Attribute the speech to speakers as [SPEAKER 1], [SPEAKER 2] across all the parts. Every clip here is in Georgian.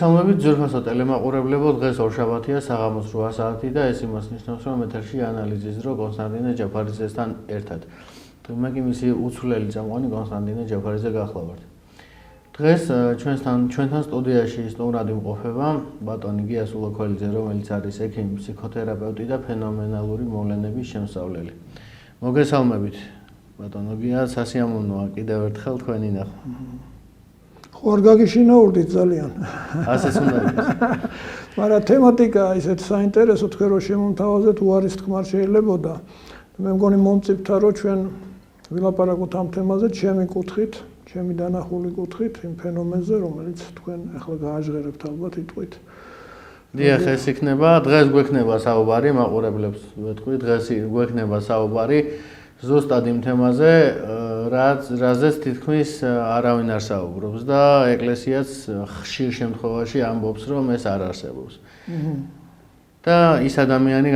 [SPEAKER 1] მოგესალმებით ძვირფასო ტელემაყურებლებო, დღეს ორშაბათია, საღამოს 8 საათი და ეს იმას ნიშნავს, რომ ეთერში ანალიზის დრო კონსტანტინე ჯაფარიძესთან ერთად. მე კი მისი უცვლელი წამყვანი კონსტანტინე ჯაფარიძე გახლავართ. დღეს ჩვენთან სტუდიაში სტუმრად იმყოფება ბატონი გია სულაქველიძე, რომელიც არის ექიმი, ფსიქოთერაპევტი და ფენომენალური მოვლენების შემსწავლელი. მოგესალმებით ბატონო გია, სასიამოვნოა კიდევ ერთხელ თქვენი ნახვა.
[SPEAKER 2] ხო არ გაგიშინაურდით ძალიან.
[SPEAKER 1] ასეც უნდა იყოს.
[SPEAKER 2] მაგრამ თემატიკა ისეთ საინტერესო თქვენ რო შემომთავაზეთ უარის თქმარ შეიძლებოდა. მე მგონი მომწიფთა რომ ჩვენ ვილაპარაკოთ ამ თემაზე ჩემი კუთხით, ჩემი დანახული კუთხით იმ ფენომენზე, რომელიც თქვენ ახლა გააჟღერებთ ალბათ იტყვით.
[SPEAKER 1] დიახ, ეს იქნება, დღეს გვექნება საუბარი, მაყურებლებს ვეთქვი, დღეს გვექნება საუბარი ზუსტად იმ თემაზე, რაზეც თითქმის არავინ არ საუბრობს და ეკლესიაც ხშირ შემთხვევაში ამბობს, რომ ეს არ არსებობს. და ის ადამიანი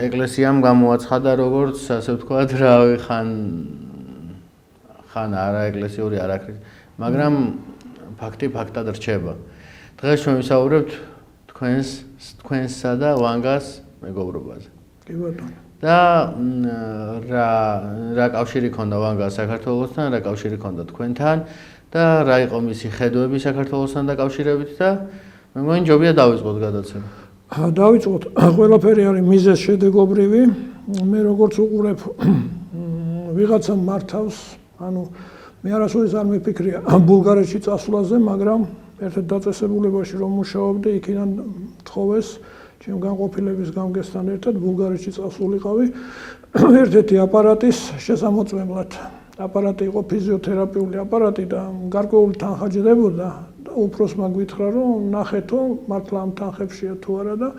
[SPEAKER 1] ეკლესიამ გამოაცხადა როგორც, ასე ვთქვათ, რავი ხან არაეკლესიური არაქრისტე, მაგრამ ფაქტი ფაქტად რჩება. დღეს ჩვენ ვისაუბრებთ თქვენსა და ვანგას მეგობრობაზე.
[SPEAKER 2] კი ბატონო.
[SPEAKER 1] და რა კავშირი ქონდა ვანგას საქართველოსთან, რა კავშირი ქონდა თქვენთან და რა იყო მისი ხედვები საქართველოსთან დაკავშირებით და მე მგონი ჯობია დავიწყოთ გადაცემა.
[SPEAKER 2] დავიწყოთ, ყველაფერი არის მიზეზ შედეგობრივი. მე როგორც უყურებ ვიღაცა მართავს, ანუ მე არასოდეს არ მიფიქრია ბულგარეთში წასვლაზე, მაგრამ ერთ დაწესებულებაში რომ მუშაობდი, იქიდან თხოვეს ჩემ განყოფილების გამგესთან ერთად ბულგარეთში წასულიყავი ერთ-ერთი აპარატის შესამოწმებლად. აპარატი იყო ფიზიოთერაპიული აპარატი და გარკვეული თანხა ჯდებოდა და უფროსმა გითხრა რომ ნახეთო მართლა ამ თანხებშია თუ არა და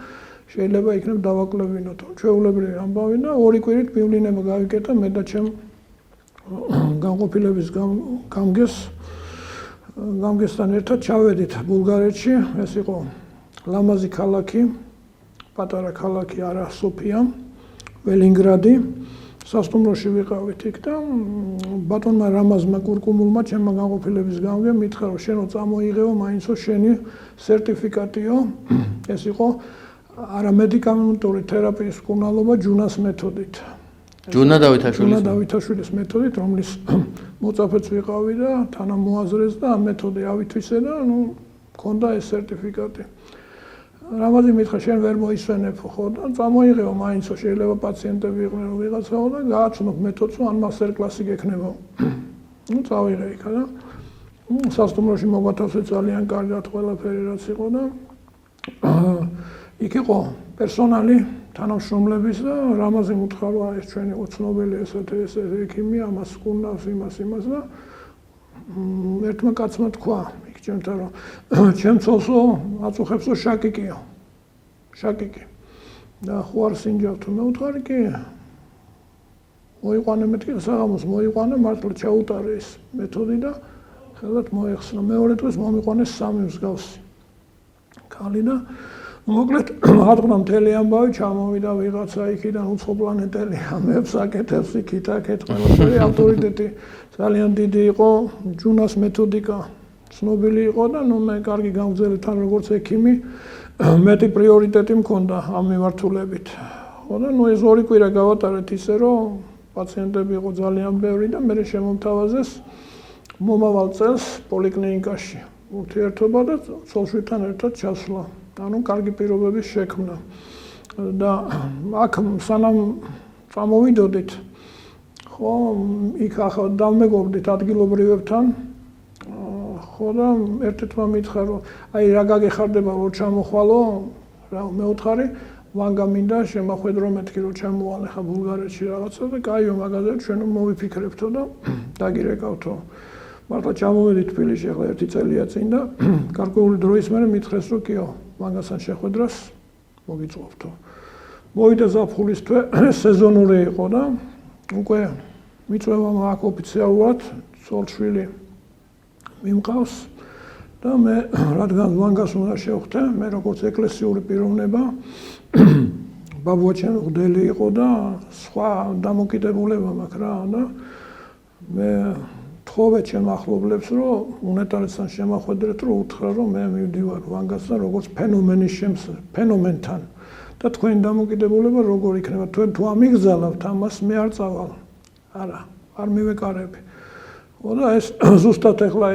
[SPEAKER 2] შეიძლება იქნებ დავაკლებინოთო. ჩვეულებრივი ამბავი და ორი კვირით ბივლინება გავიკეტა მე და ჩემ განყოფილების გამგესთან ერთად ჩავედით ბულგარეთში. ეს იყო ლამაზი ქალაქი, პატარა ქალაქი არა სოფია, ველინგრადი. სასტუმროში ვიყავით იქ და ბატონმა რამაზმა კურკუმულმა ჩემმა განყოფილების გამგემ მითხრა რომ შენო წამოიღეო მაინცო შენი სერტიფიკატიო. ეს იყო არამედიკამენტური თერაპიის მკურნალობა ჯუნას მეთოდით.
[SPEAKER 1] ჯუნა
[SPEAKER 2] დავითაშვილის მეთოდით, რომლის მოწაფეც ვიყავი და თანამოაზრეს და ამ მეთოდი ავითვისე და მქონდა ეს სერტიფიკატი. რამაზი მითხრა შენ ვერ მოისვენებ ხო და წამოიღეო მაინცო შეიძლება პაციენტები იყვნენ რომ ვიღაცაო და გააცნობ მეთოდს რომ ან მასტერ კლასი გექნებაო. წავიღე იქა და სასტუმროში მოგვათავსე ძალიან კარგად ყველაფერი რაც იყო და იქ იყო პერსონალი თანამშრომლების და რამაზი მითხრა რომ ეს ჩვენი უცნობელი ეს ექიმი ამას კურნავს იმას და ერთმა კაცმა თქვა ჩემთან რომ ჩემ ცოლსო აწუხებსო შაკიკიო. შაკიკი. და ხო არ სინჯავ თუ მე ვთქვარი კი. მოიყვანე მეთქი საღამოს მოიყვანე მართლა ჩაუტარე ეს მეთოდი და ხელად მოეხსნა. მეორე დღეს მომიყვანეს სამი მსგავსი. ქალი და მოკლედ ატყდა მთელი ამბავი ჩამოვიდა ვიღაცა იქიდან უცხოპლანეტელი ამებს აკეთებს იქით-აქეთ ყველაფერი ავტორიტეტი ძალიან დიდი იყო ჯუნას მეთოდიკა. ცნობილი იყო და მე კარგი გამგზელი თან როგორც ექიმი მეტი პრიორიტეტი მქონდა ამ მიმართულებით. ხო და ეს ორი კვირა გავატარეთ ისე რომ პაციენტები იყო ძალიან ბევრი და მე შემომთავაზეს მომავალ წელს პოლიკლინიკაში ურთიერთობა და ცოლ-შვიდთან ერთად ჩასვლა. ანუ კარგი პირობების შექმნა. და აქ სანამ წამოვიდოდით ხო იქ ახლა დავმეგობრდით ადგილობრივებთან ხო და ერთ-ერთმა მითხრა რომ აი რა გაგეხარდება რომ ჩამოხვალო რა მე ვთხარი ვანგა მინდა შემახვედრო მეთქი რომ ჩამოვალ ახლა ბულგარეთში რაღაცა და კაიო მაგაზე ჩვენ მოვიფიქრებთო და დაგირეკავთო. მართლა ჩამოვედი თბილისში ახლა 1 წელია წინ და გარკვეული დროის მერე მითხრეს რომ კიო მაგასთან შეხვედრას მოგიწოვთო. მოვიდა ზაფხულის თვე სეზონური იყო და უკვე მიწვევა აქ ოფიციალურად ცოლ-შვილი მიმყავს და მე რადგან ვანგას უნდა შევხვდე, მე როგორც ეკლესიური პიროვნება ბაბუა ჩემი მღვდელი იყო და სხვა დამოკიდებულება მაქვს რა და მე ვთხოვე ჩემ ახლობლებს, რომ უნეტარესთან შემახვედრეთ, რომ უთხრა, რომ მე მივდივარ ვანგასთან როგორც ფენომენთან და თქვენი დამოკიდებულება როგორ იქნება. თქვენ თუ ამიგზავნებთ ამას, მე არ წავალ. არა, არ მივეკარები. და ეს ზუსტად ეხლა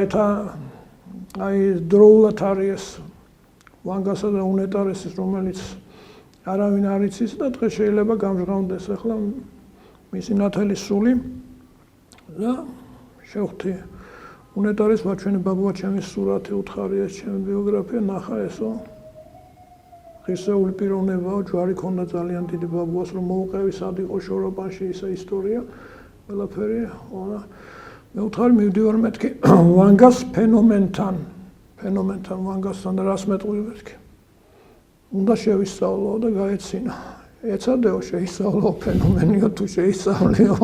[SPEAKER 2] დროულად არის ეს ვანგასა და უნეტარესის, რომელიც არავინ არ იცის და დღეს შეიძლება გამჟღავნდეს ახლა მისი ნათელი სული და შევხვდი უნეტარეს ვაჩვენე ბაბუა ჩემის სურათი უთხარია ჩემი ბიოგრაფია ნახა ესო ღირსეული პიროვნებაა ჯვარი ქონდა ძალიან დიდი ბაბუას რომ მოუყევი სად იყო შოროპანში ისა ისტორია ყველაფერი მე უთხარი მივდივარ მეთქი ვანგას ფენომენთან ვანგასთან რას მეტყვი მეთქი უნდა შევისწავლო და გაეცინა ეცადეო შეისწავლო ფენომენიო თუ შეისწავლიო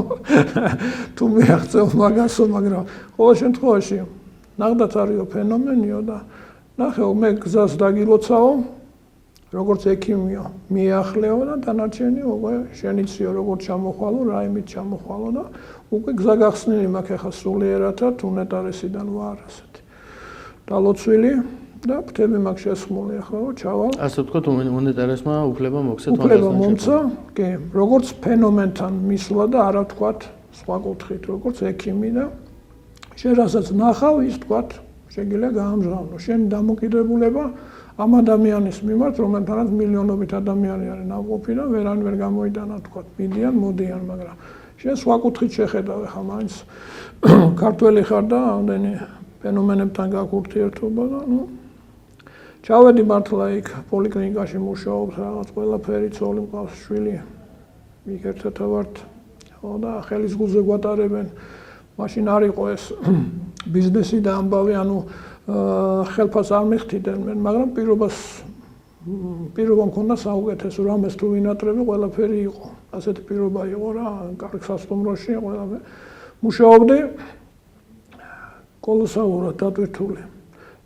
[SPEAKER 2] თუ მიაღწევ მაგასო მაგრამ ყოველ შემთხვევაში ნახდათ არისო ფენომენიო და ნახეო მე გზას დაგილოცაო როგორც ექიმიო მიახლეო და დანარჩენი უკვე შენიციო როგორც ჩამოხვალო რაიმით ჩამოხვალო და უკვე გზა გახსნილი მაქვს ახლა სულიერათად უნეტარესიდან ვარ ასეთი დალოცვილი და ფრთები მაქვს შესხმული ახლა ჩავალ
[SPEAKER 1] ასე ვთქვათ უნეტარესმა უფლება მოქცეთ
[SPEAKER 2] უფლება მომცა კი როგორც ფენომენთან მისვლა და არა ვთქვათ სხვა კუთხით როგორც ექიმი და შენ რასაც ნახავ ის ვთქვათ შეგიძლია გაამჟღავნო შენ დამოკიდებულება ამ ადამიანის მიმართ რომელთანაც მილიონობით ადამიანი არის ნაყოფი და ვერან ვერ გამოიტანა ვთქვათ მიდიან მოდიან მაგრამ შენ სხვა კუთხით შეხედავ ახლა მაინც ქართველი ხარ და ამდენი ფენომენებთან გაქვს ურთიერთობა და ჩავედი მართლა იქ პოლიკლინიკაში მუშაობს რაღაც ყველაფერი ცოლი მყავს შვილი იქ ერთად ვართ და ხელის გულზე გვატარებენ მაშინ არ იყო ეს ბიზნესი და ამბავი ანუ ხელფას არ მიხდიდნენ მაგრამ პირობა მქონდა საუკეთესო რამეს თუ ვინატრები ყველაფერი იყო ასეთი პირობა იყო რა კარგ სასტუმროში ყველაფერი მუშაობდი კოლოსალურად დატვირთული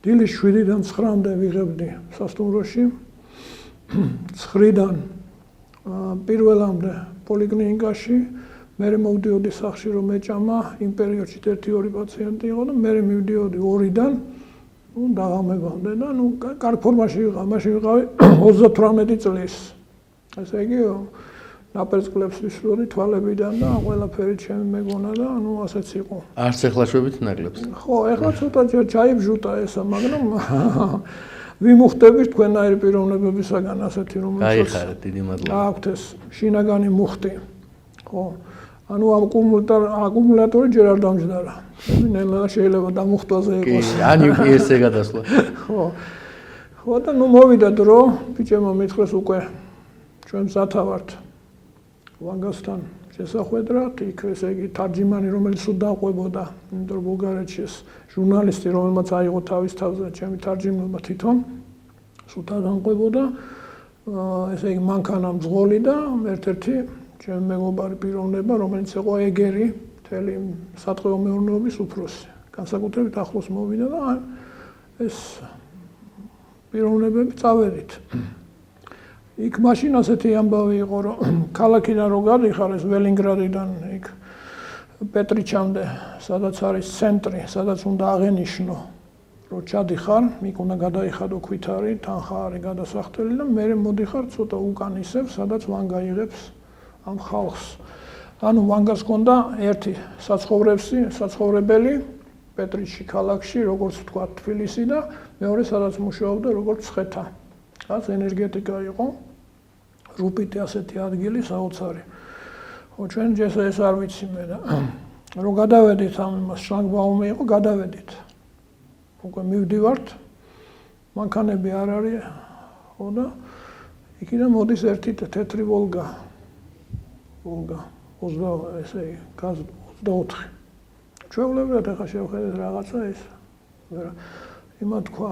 [SPEAKER 2] დილის 7-დან 9-მდე ვიღებდი სასტუმროში 9-დან პირველამდე პოლიკლინიკაში მე მოვდიოდი სახლში რომ მეჭამა იმ პერიოდში 1-2 პაციენტი იყო და მე მივდიოდი 2-დან დაღამებამდე და კარგ ფორმაში ვიყავ მაშინ ვიყავი 38 წლის ესე იგი ნაპერწკლებს ვისვროდი თვალებიდან და ყველაფერი ჩემი მეგონა და ასეც იყო
[SPEAKER 1] არც ეხლა შვებით ნაკლებს
[SPEAKER 2] ხო ეხლა ცოტა ჩაიბჟუტა ესა მაგრამ ვიმუხტები თქვენაირი პიროვნებებისაგან ასეთი რომელსაც
[SPEAKER 1] გაიხარეთ დიდი მადლობა
[SPEAKER 2] აქვთ ეს შინაგანი მუხტი ხო ანუ აკუმულატორი ჯერ არ დამჯდარა ნელა შეიძლება დამუხტვაზე იყოს
[SPEAKER 1] კი ან USB-ზე გადასვლა
[SPEAKER 2] ხო და მოვიდა დრო ბიჭებმა მითხრეს უკვე ჩვენ მზათავართ ვანგასთან შესახვედრად იქ ესე იგი თარჯიმანი რომელიც უდაყვებოდა იმიტომ რომ ბულგარეთში ეს ჟურნალისტი რომელმაც აიღო თავის თავზე ჩემი თარჯიმნობა თვითონ სულთანყვებოდა ესე იგი მანქანა მძღოლი და ერთ-ერთი ჩემი მეგობარი პიროვნება რომელიც იყო ეგერი მთელი სატყეო მეურნეობის უფროსი განსაკუთრებით ახლოს მოვიდა და ეს პიროვნებები წავედით იქ მაშინ ასეთი ამბავი იყო რომ ქალაქიდან რო გადიხარ ეს ველინგრადიდან იქ პეტრიჩამდე სადაც არის ცენტრი სადაც უნდა აღენიშნო რომ ჩადიხარ იქ უნდა გადაიხადო ქვითარი თანხა არის გადასახდელი და მე მოდიხარ ცოტა უკან ისევ სადაც ვანგა იღებს ამ ხალხს ანუ ვანგას ჰქონდა ერთი საცხოვრებელი პეტრიჩი ქალაქში როგორც თქვა თბილისი და მეორე სადაც მუშაობდა როგორც ცხეთა რაც ენერგეტიკა იყო რუპიტი ასეთი ადგილი საოცარი ხო ჩვენ ეს არ ვიცი მე და რომ გადავედით ამ იმას შლაგბაუმი იყო გადავედით უკვე მივდივართ მანქანები არ არის ხო და იქიდან მოდის ერთი თეთრი ვოლგა 24 ჩვეულებრივად ახლა შევხედეთ რაღაცა ეს იმა თქვა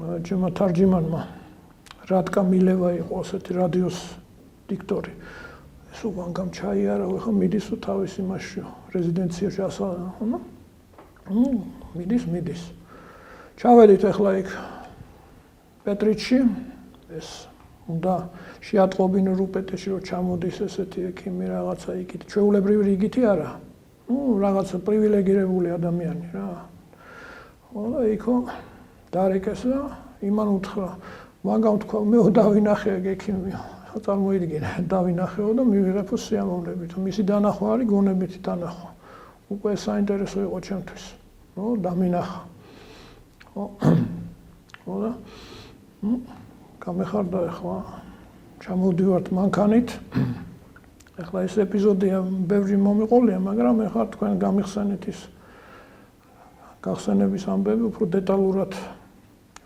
[SPEAKER 2] ჩემმა თარჯიმანმა რატკა მილევა იყო ასეთი რადიოს დიქტორი ეს უგანგამ ჩაიარავ ახლა მიდის თავის იმაშიო რეზიდენციაში ასალა მიდის ჩავედით ახლა იქ პეტრიჩში ეს უნდა შეატყობინო რუპეტეში რომ ჩამოდის ესეთი ექიმი რაღაცა იქით ჩვეულებრივი რიგითი არა რაღაცა პრივილეგირებული ადამიანი რა. ხო და იქო დარეკეს და იმან უთხრა, მაგამ თქვა, მეო დავინახე ექიმიო. წარმოიდგინე, დავინახეო და მივიღებო სიამოვნებით. მისი დანახვა არის გონებითი დანახვა. უკვე საინტერესო იყო ჩემთვის. დამინახა. ხო და გამეხარდა ახლა ჩამოვდივართ მანქანით. ახლა ეს ეპიზოდია ბევრი მომიყოლია, მაგრამ ახლა თქვენ გამიხსენეთ ის გახსენების ამბები უფრო დეტალურად,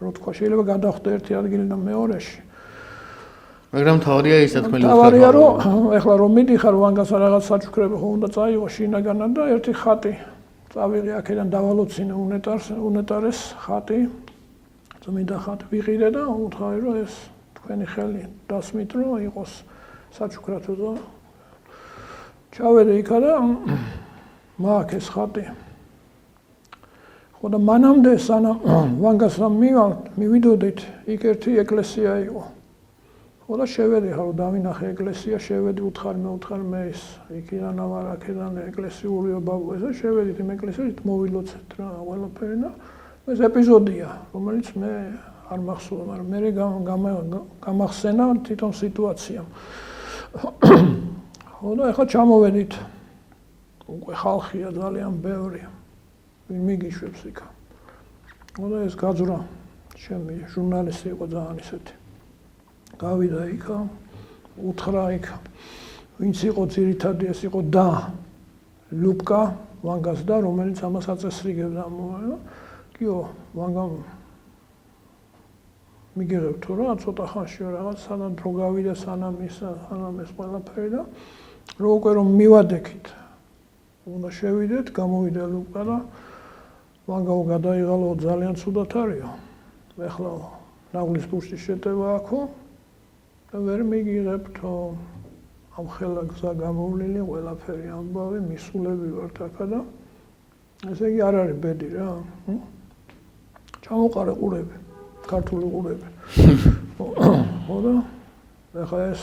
[SPEAKER 2] რო თქვა, შეიძლება გადავხდე ერთი ადგილიდან მეორეში.
[SPEAKER 1] მაგრამ თავარია ისა თქმელი
[SPEAKER 2] თავარია რომ ახლა რომ მიდიხარ ვანგასა რაღაც საჩუქრები ხო უნდა წაიღო შინაგანად და ერთი ხატი წავიღე აქედან დავალოცინე უნეტარეს ხატი წმინდა ხატი ვიყიდე და უთხარი რომ ეს თქვენი ხელი დასმით რომ იყოს საჩუქრათო და ჩავედე იქა და მაქვს ეს ხატი ხო და მანამდე სანამ ვანგასა მივიდოდით იქ ერთი ეკლესია იყო ხო და შევედი ხარ დავინახე ეკლესია შევედი უთხარ მე ის იქიდან ამარ აქედან ეკლესიურიო ბაბო ესა შევედით იმ ეკლესიით მოვილოცეთ რა ყველაფერი და ეს ეპიზოდია რომელიც მე არ მახსოვს მაგრამ მე გამახსენა თვითონ სიტუაცია ხო და ახლა ჩამოვედით უკვე ხალხია ძალიან ბევრი ვინ მიგიშვებს იქა ხო და ეს გაძვრა ჩემი ჟურნალისტი იყო ძალიან ისეთი გავიდა იქა, უთხრა იქა, ვინც იყო ძირითადი ეს იყო და ლუპკა ვანგასდა, რომელიც ამას აწესრიგებდა. კიო, ვანგამ მიგიღებ თუ რა, ცოტა ხანში რაღაც სანამ დრო გავიდა, სანამ ეს ყველაფერი და რო უკვე რომ მივადექით. უნდა შევიდეთ, გამოვიდა ლუპკა და ვანგაო გადაიღალო ძალიან ცუდად არისო. ეხლა ნაღლის ბურთის შეტევა აქვს. და ვერ მიგიღებთო ამ ხელა გზა გამოვლილი ყველაფერი ამბავი მისულები ვართ აქა და ესე იგი არ არის ბედი რა ჩამოყარე ყურები ქართული ყურები ხო და ახლა ეს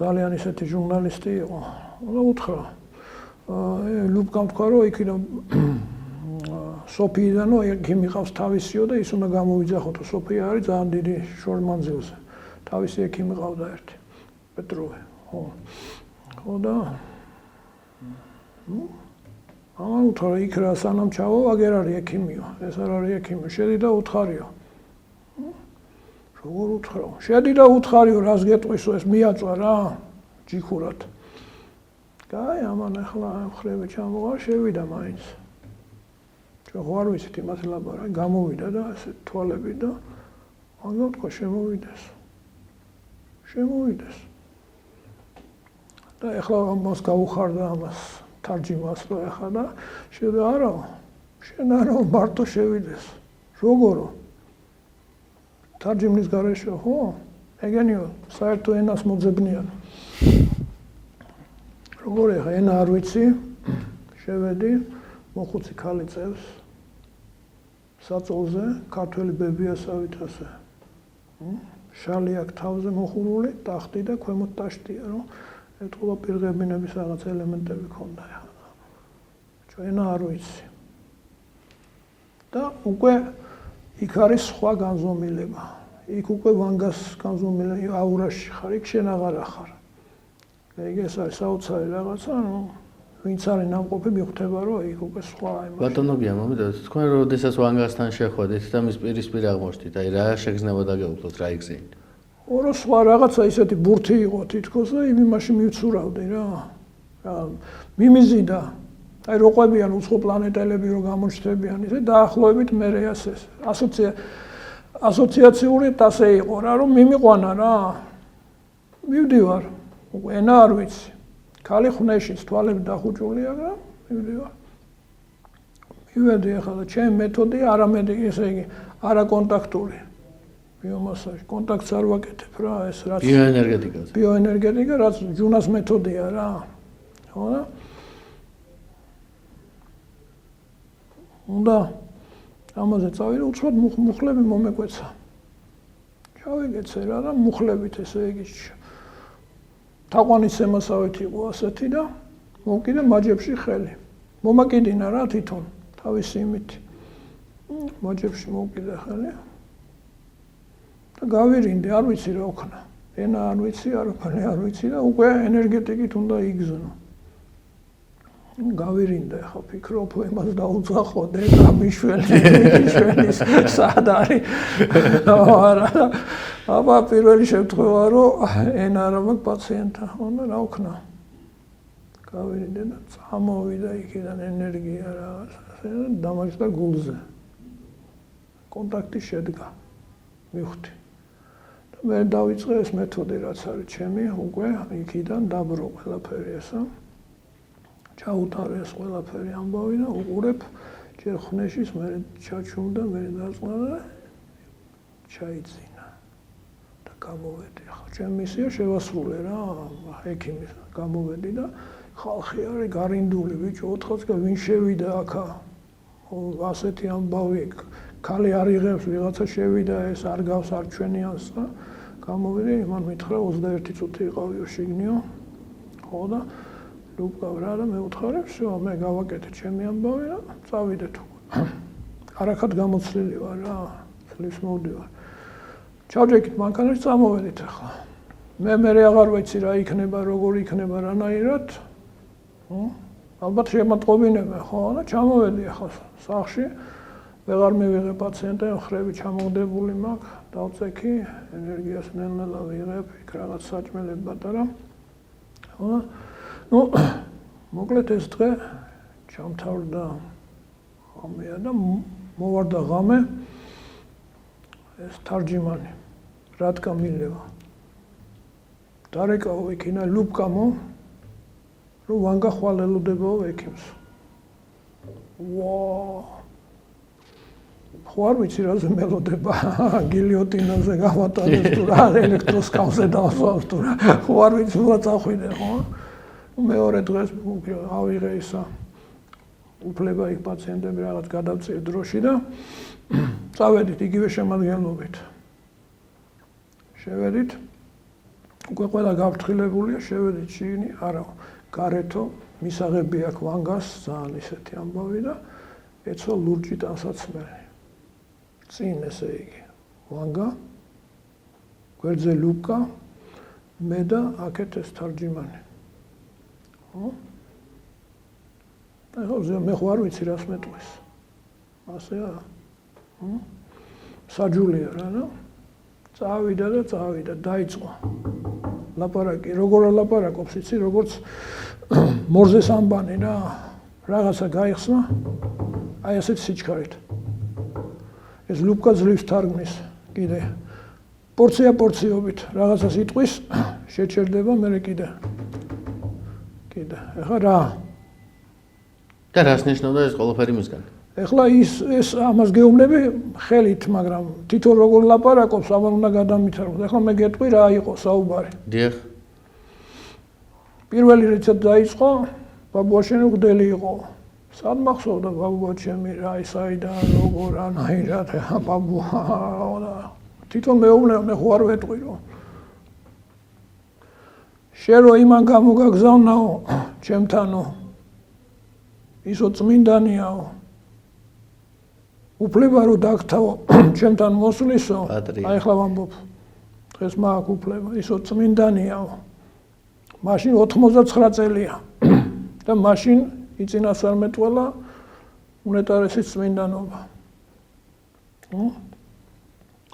[SPEAKER 2] ძალიან ისეთი ჟურნალისტი იყო და უთხრა ლუპკამ თქვა რომ იქიდან სოფიიდანო იქ მიყავს თავისიო და ის უნდა გამოვიძახოთო სოფია არის ძალიან დიდი შორმანძილზე თავისი ექიმი ყავდა ერთი პეტროვი ხო და ამან უთხრა იქ რა სანამ ჩავა აგერ არის ექიმიო ეს არ არის ექიმი შედი და უთხარიო როგორ უთხრა შედი და უთხარიო რას გეტყვისო ეს მიაწვა რა ჯიქურად კაი ამან ახლა ხრები ჩამოვა შევიდა მაინც ჩვენ ხო არ ვიცით იმას ლაბარა გამოვიდა და ასე თვალები და ამან თქვა შემოვიდეს შემოვიდეს და ეხლა ამას გავუხარდა ამას თარჯიმას რომ ეხლა და შედა არა შენ არა მარტო შევიდეს როგორო თარჯიმის გარეშე ხო ეგენიო საერთო ენას მოძებნიან როგორ ეხლა ენა არ ვიცი შევედი მოხუცი ქალი წევს საწოლზე ქართველი ბებიასავით ასე შალი აქ თავზე მოხურული, ტახტი და ქვემოთ ტაშტია, რომ ეთქობა პირღებინების რაღაც ელემენტები ქონდა. ჩვენ არ ვიცი. და უკვე იქ არის სხვა განზომილება. იქ უკვე ვანგას განზომილება აურაში ხარ, იქ შენ აღარ ახარ. ეგ ეს არის საოცარი რაღაცა, ვინც არის ნამყოფი მიხვდება, რომ იქ უკვე სხვა იმაში.
[SPEAKER 1] ბატონებია, მომიდათ, თქვენ როდესაც ვანგასთან შეხვედით და მის პირისპირ აღმოჩნდით, აი რა შეგრძნება დაგეუკლოთ, რა იგზეინთ?
[SPEAKER 2] ორო სხვა რაღაცა ისეთი ბურთი იყო თითქოს და იმაში მივცურავდი რა. მიმიზიდა. აი რო ყვებიან უცხო პლანეტელები რო გამოჩნდებიან ისე დაახლოებით მე ეს ასოციაციური ასე იყო რა, რომ მიმიყვანა რა. მივდივარ. უკვე ენა არ ვიცი. ქალი ხნეშიც თვალები დახუჭულია და მივდივარ. მივედი ახლა და ჩემი მეთოდი არამედ ესე იგი არაკონტაქტური. ბიომასაჟი, კონტაქტს არ ვაკეთებ რა, ეს რაც
[SPEAKER 1] ბიოენერგეტიკაზე.
[SPEAKER 2] ბიოენერგეტიკა რაც ჯუნას მეთოდია რა. ხო და უნდა ამაზე წავიდე, უცბად მუხლები მომეკვეცა. ჩავიგეცე რა და მუხლებით ესე იგი თაყვანის ემასავით იყო ასეთი და მოვკიდე მაჯებში ხელი. მომაკიდინა რა თვითონ თავისი იმით. მაჯებში მოვკიდე ხელი. და გავირინდი, არ ვიცი რა ვქნა. ენა არ ვიცი, არ ვიცი და უკვე ენერგეტიკით უნდა იგზნო. გავირინდა ხა ფიქრობ იმას დაუძახო და მიშველის სად არის. არა. აბა პირველი შემთხვევა რომ ენა რა მაქვს პაციენტა, ხონდა რა ვქნა. გავირინდა და წამოვიდა იქიდან ენერგია რაღაცა და დამაჯდა გულზე. კონტაქტი შედგა. მივხვდი. და მე დავიწყე ეს მეთოდი რაც არის ჩემი, უკვე იქიდან დაბრუნ ყველაფერი ესა. ჩაუტარე ეს ყველაფერი ამბავი და უყურებ ჯერ ხნეშის მე ჩაჩუმდა მე დაწყდა და ჩაიძინა და გამოვედი. ახლა ჩემი მისია შევასრულე რა ექიმის გამოვედი და ხალხი არის გარინდული ბიჭო 4-ს ვინ შევიდა აქა ასეთი ამბავი ქალი არ იღებს ვიღაცა შევიდა ეს არ გავს არ ჩვენიანს და გამოვედი მან მითხრა 21 წუთი იყავიო შიგნიო ხო და ლუკა რა და მე უთხარი всё მე გავაკეთე ჩემი ამბავი და წავიდეთ არახად გამოცლილი ვარ რა წლის მოვდივარ ჩავჯექით მანქანაში წამოვედით ახლა მე აღარ ვიცი რა იქნება როგორ იქნება რანაირად ალბათ შემატყობინებენ ხო და ჩამოვედი ახლა სახლში ვეღარ მივიღე პაციენტი ხრები ჩამოგდებული მაქვს დავწექი ენერგიას ნელ-ნელა ვიღებ იქ რაღაც საჭმელები პატარა ხო ну მოკლედ ეს დღე ჩამთავრდა ამია და მოვარდა ღამე ეს თარჯიმანი რატკა მილევა დარეკაო იქინა ლუბკამო რომ ვანგა ხვალელოდებაო ექიმს ვა ხო არ ვიცი რაზე მელოდება გილიოტინაზე გავატარეს თუ რა ელექტროსკავზე დავსვავს თუ რა ხო არ ვიცი რა წახვიდე ხო მეორე დღეს ავიღე ისა უფლება იქ პაციენტები რაღაც გადავწიე დროში და წავედით იგივე შემადგენლობით შევედით უკვე ყველა გავფრთხილებულია შევედით შიგნი არა გარეთო მისაღები აქვს ვანგას ძალიან ისეთი ამბავი და ეცვა ლურჯი ტანსაცმელი წინ ესე იგი ვანგა გვერდზე ლუკა მე და აქეთ ეს თარჯიმანი ხო და მე ხო არ ვიცი რას მეტყვის ასე არა საჯულია რა წავიდა და დაიწყო ლაპარაკი როგორ ლაპარაკობს იცი როგორც მორზეს ამბანი რა რაღაცა გაიხსნა აი ასეთ სიჩქარით ეს ლუკა ძლივს თარგმნის კიდე პორციობით რაღაცას იტყვის შეჩერდება მე კიდე ეხლა რა
[SPEAKER 1] და რას ნიშნავდა ეს ყველაფერი მისგან
[SPEAKER 2] ეხლა ეს ამას გეუბნები ხელით მაგრამ თვითონ როგორ ლაპარაკობს ამან უნდა გადამითარგმნოს ეხლა მე გეტყვი რა იყო საუბარი
[SPEAKER 1] დიახ
[SPEAKER 2] პირველი რიცხვი დაიწყო ბაბუაშენი უგდელი იყო სად მახსოვდა ბაბუა ჩემი რა ისაიდან როგორ ანაირად ბაბუა თვითონ მეუბნე მე ხო არ ვეტყვი რომ შენ რო იმან გამოგაგზავნაო ჩემთანო ისო წმინდანიაო უფლება რო დაგთავო ჩემთან მოსვლისო აი ხლა ვამბობ დღეს მაქვს უფლება ისო წმინდანიაო მაშინ 99 წელია და მაშინ იწინასწარმეტყველა უნეტარესის წმინდანობა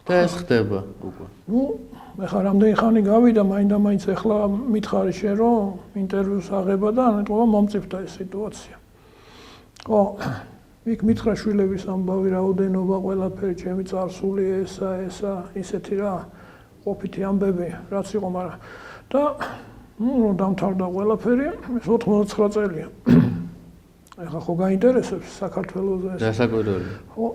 [SPEAKER 1] და ეს ხდება უკვე
[SPEAKER 2] ну მე ხარ რამდენი ხანი გავიდა მაინდა-მაინც ეხლა მითხარი შენ რომ ინტერვიუს აღება და ანეტყობა მომწიფდა ეს სიტუაცია ხო იქ მითხრა შვილების ამბავი რაოდენობა ყველაფერი ჩემი წარსული ესა ისეთი რა ყოფითი ამბები რაც იყო მაგრამ და ну დამთავრდა ყველაფერი ეს 99 წელია ეხლა ხო გაინტერესებს საქართველოს ეს
[SPEAKER 1] დასაკვირველი
[SPEAKER 2] ხო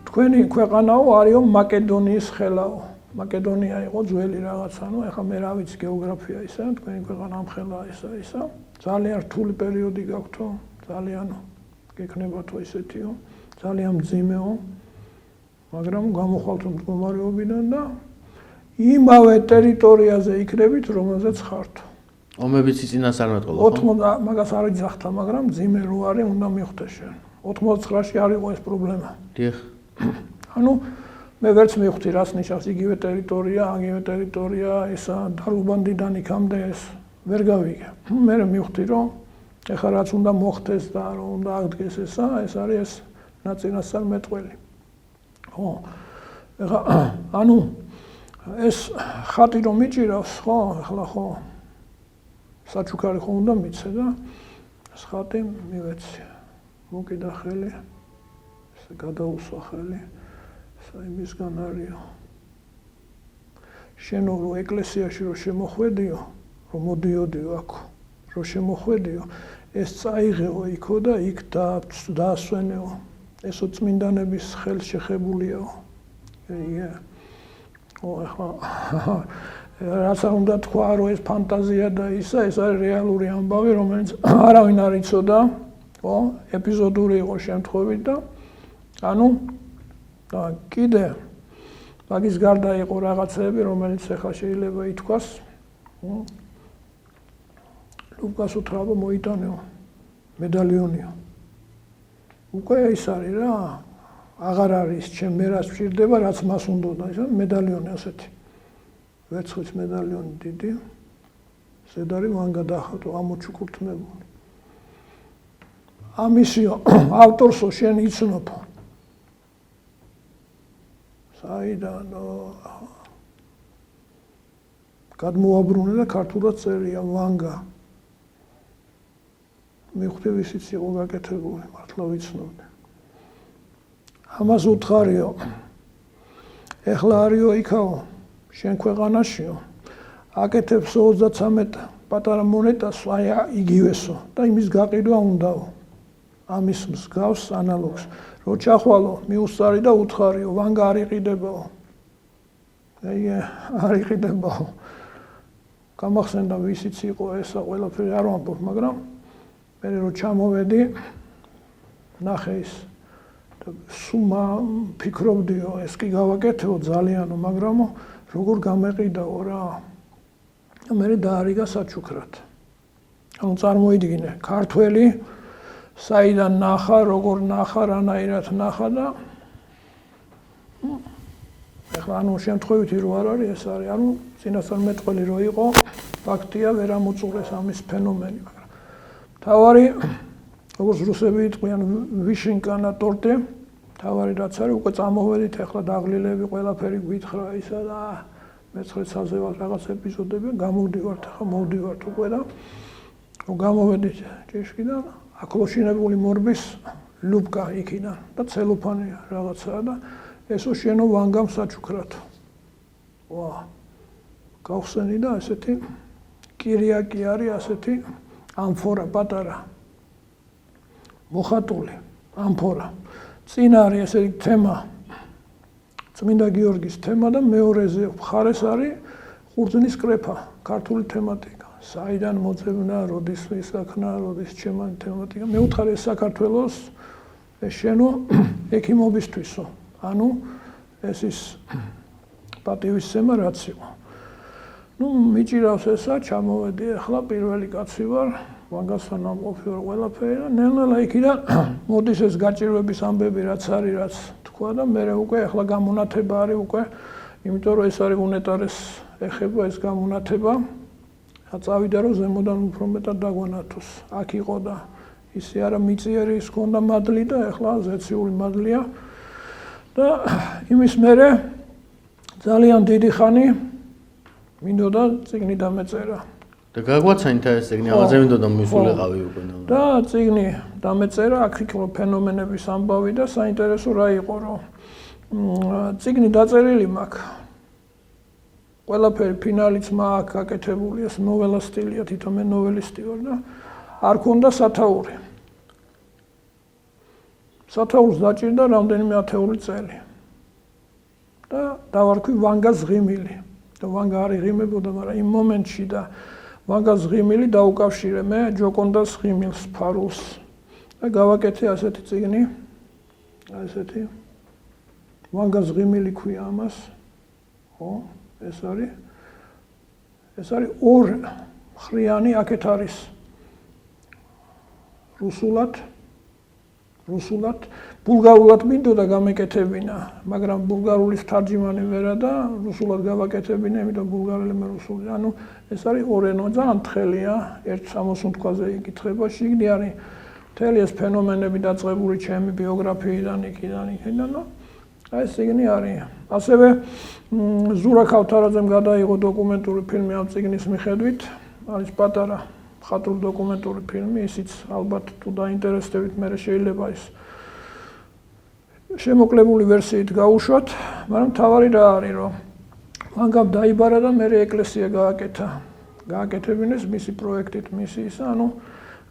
[SPEAKER 2] თქვენი ქვეყანაო არისო მაკედონიის ხელაო მაკედონია იყო ძველი რაღაცა ნუ ეხლა მე რა ვიცი გეოგრაფია ისა თქვენი ქვეყანა ამ ხელაა ისა ძალიან რთული პერიოდი გაქვთო ძალიან გექნება თუ ისეთიო ძალიან მძიმეო მაგრამ გამოხვალთ მდგომარეობიდან და იმავე ტერიტორიაზე იქნებით რომელზეც ხართ
[SPEAKER 1] ომებიც იწინას არ მეტყოლა.
[SPEAKER 2] 80 მაგას არ იძახთა, მაგრამ ძიმე რო არის, უნდა მიხვდე შენ. 89-ში არ იყო ეს პრობლემა.
[SPEAKER 1] დიახ.
[SPEAKER 2] ანუ მე ვერც მივხვდი რას ნიშნავს იგივე ტერიტორია, ესა დარუბანდიდან იქამდე ეს ვერ გავიგე. მე მივხვდი რომ ეხლა რაც უნდა მოხდეს და რომ უნდა აღდგეს ეს არის ეს ნაწინასწარ მეტყველი. ხო. ეხლა ანუ ეს ხატი რომ მიჭირავს, ხო, ეხლა ხო საჩუქარი ხო უნდა მიცე და ეს ხატი მივეცი. მოკიდა ხელი, ესე გადაუსვა ხელი. იმისგან არისო. შენო რო ეკლესიაში რო შემოხვედიო, რომ მოდიოდიო აქ, რო შემოხვედიო, ეს წაიღეო იქო და იქ დაასვენეო. ესო წმინდანების ხელშეხებულიაო. ია. ახლა რაც უნდა თქვა რომ ეს ფანტაზია და ისა, ეს არის რეალური ამბავი, რომელიც არავინ არ იცოდა, ხო? ეპიზოდური იყო შემთხვევით და ანუ და კიდე მაგის გარდა იყო რაღაცები, რომელიც ახლა შეიძლება ითქვას, ლუკას უთრაბო მოიტანეო მედალიონიო. უკვე ის არის რა, აღარ არის ჩემ მე რაც ვჭირდება, რაც მას უნდოდა, ეს მედალიონი ასეთი. ვერცხლის მედალიონი დიდი, ზედარი მან გადახატო ამოჩუქურთმებული. ამისიო ავტორსო შენ იცნობ. საიდანო გადმოაბრუნე და ქართულად წერია ვანგა. მივხვდი ვისიც იყო გაკეთებული, მართლა ვიცნობდი. ამას უთხარიო. ეხლა არისო იქაო, შენ ქვეყანაშიო. აკეთებს 33 პატარა მონეტას, აი იგივესო და იმის გაყიდვა უნდაო. ამის მსგავს ანალოგს. რო ჩახვალო, მიუსწარი და უთხარიო, ვანგა არ იყიდებაო. აი არ იყიდებაო. გამახსენდა ვისიც იყო ესა ყველაფერი არ ვამბობ, მაგრამ მე რო ჩამოვედი, ნახე ის სუმა ფიქრობდიო, ეს კი გავაკეთეო ძალიანო, მაგრამ როგორ გამეყიდაო რა. მე დაარიგა საჩუქრად. ანუ წარმოიდგინე, ქართველი საიდან ნახა, როგორ ნახა, რანაირად ნახა და ეხლა ანუ შემთხვევითი რო არ არის, ეს არის, ანუ წინასწარ მეტყველი რო იყო, ფაქტია ვერ ამოწურეს ამის ფენომენი, მაგრამ თავარი, როგორც რუსები იტყვიან, ვიშინკანა ტორტე, თავარი რაც არის, უკვე წამოვედით, ეხლა დაღლილები ყველაფერი გვითხრა ისა და მეცხრეცაზე ვარ რაღაც ეპიზოდები, გამოვდივართ, ახლა მოვდივართ უკვე და რომ გამოვედით ჭიშკიდან, აკლოშინებული მორბის ლუბკა იქიდან და ცელოფანი რაღაცაა და ესო შენო ვანგამ საჩუქრათო. ვა. გავხსენი და ესეთი კირიაკი არის ასეთი ამფორა პატარა. მოხატული ამფორა. წინ არის ესეთი თემა. წმინდა გიორგის თემა და მეორეზე მხარეს არის ყურძნის კრეფა, ქართული თემატიკა. საიდან მოძებნა, როდის მისაქნა, როდის ჩემანი თემატიკა. მეუთხარი ეს საქართველოს ეს შენო ექიმობისთვისო. ანუ ეს ის პატივისცემა რაც იყო. ნუ მიჭირავს ესა, ჩამოვედი, ახლა პირველი კაცი ვარ, ვანგასთან ამყოფი ვარ ყველაფერი და ნელ-ნელა იქიდან მოდის ეს გაჭირვების ამბები რაც არის, რაც თქვა და მე უკვე ახლა გამონათება არის უკვე, იმიტომ რომ ეს არის უნეტარეს ეხება ეს გამონათება. წავიდა რომ ზემოდან უფრო მეტად დაგვანათოს. აქ იყო და ისე არა მიწიერი ის ქონდა მადლი და ახლა ზეციური მადლია. და იმის მერე ძალიან დიდი ხანი მინდოდა წიგნი დამეწერა.
[SPEAKER 1] და გაგვაცანით ეს წიგნი, ამაზე მინდოდა მისულიყავი უკვე.
[SPEAKER 2] და წიგნი დამეწერა, აქ იყო ფენომენების ამბავი და საინტერესო რა იყო, რომ წიგნი დაწერილი მაქვს. ყველაფერი ფინალიც მაქვს გაკეთებული, ეს ნოველა სტილია, თვითონ მე ნოველისტი ვარ და არ ქონდა სათაური. სათაურს დაჭირდა რამდენიმე ათეული წელი. და დავარქვი ვანგას ღიმილი. და ვანგა არ იღიმებოდა, მაგრამ იმ მომენტში და ვანგას ღიმილი დაუკავშირე მე ჯოკონდას ღიმილს, ფარულს. და გავაკეთე ასეთი წიგნი. ასეთი. ვანგას ღიმილი ქვია ამას. ხო? ეს არის ორ ხრიანი აქეთ არის რუსულად, ბულგარულად მინდოდა გამეკეთებინა, მაგრამ ბულგარულის თარჯიმანი ვერა და რუსულად გავაკეთებინა, იმიტომ ბულგარელებმა რუსული. ანუ ეს არის ორენო, ძალიან თხელია, ერთ 60 თვაზე იკითხება, შიგნი არის მთელი ეს ფენომენები დაწყებული ჩემი ბიოგრაფიიდან, იქიდან. აი ეს წიგნი არის. ასევე ზურა ქავთარაძემ გადაიღო დოკუმენტური ფილმი ამ წიგნის მიხედვით, არის პატარა მხატვრული დოკუმენტური ფილმი, ისიც ალბათ თუ დაინტერესდებით, მე შეიძლება ის შემოკლებული ვერსიით გავუშვათ, მაგრამ თავარი რა არის, რომ ვანგამ დაიბარა და მე ეკლესია გააკეთა. გააკეთებინეს მისი პროექტით, მისი ისა, ანუ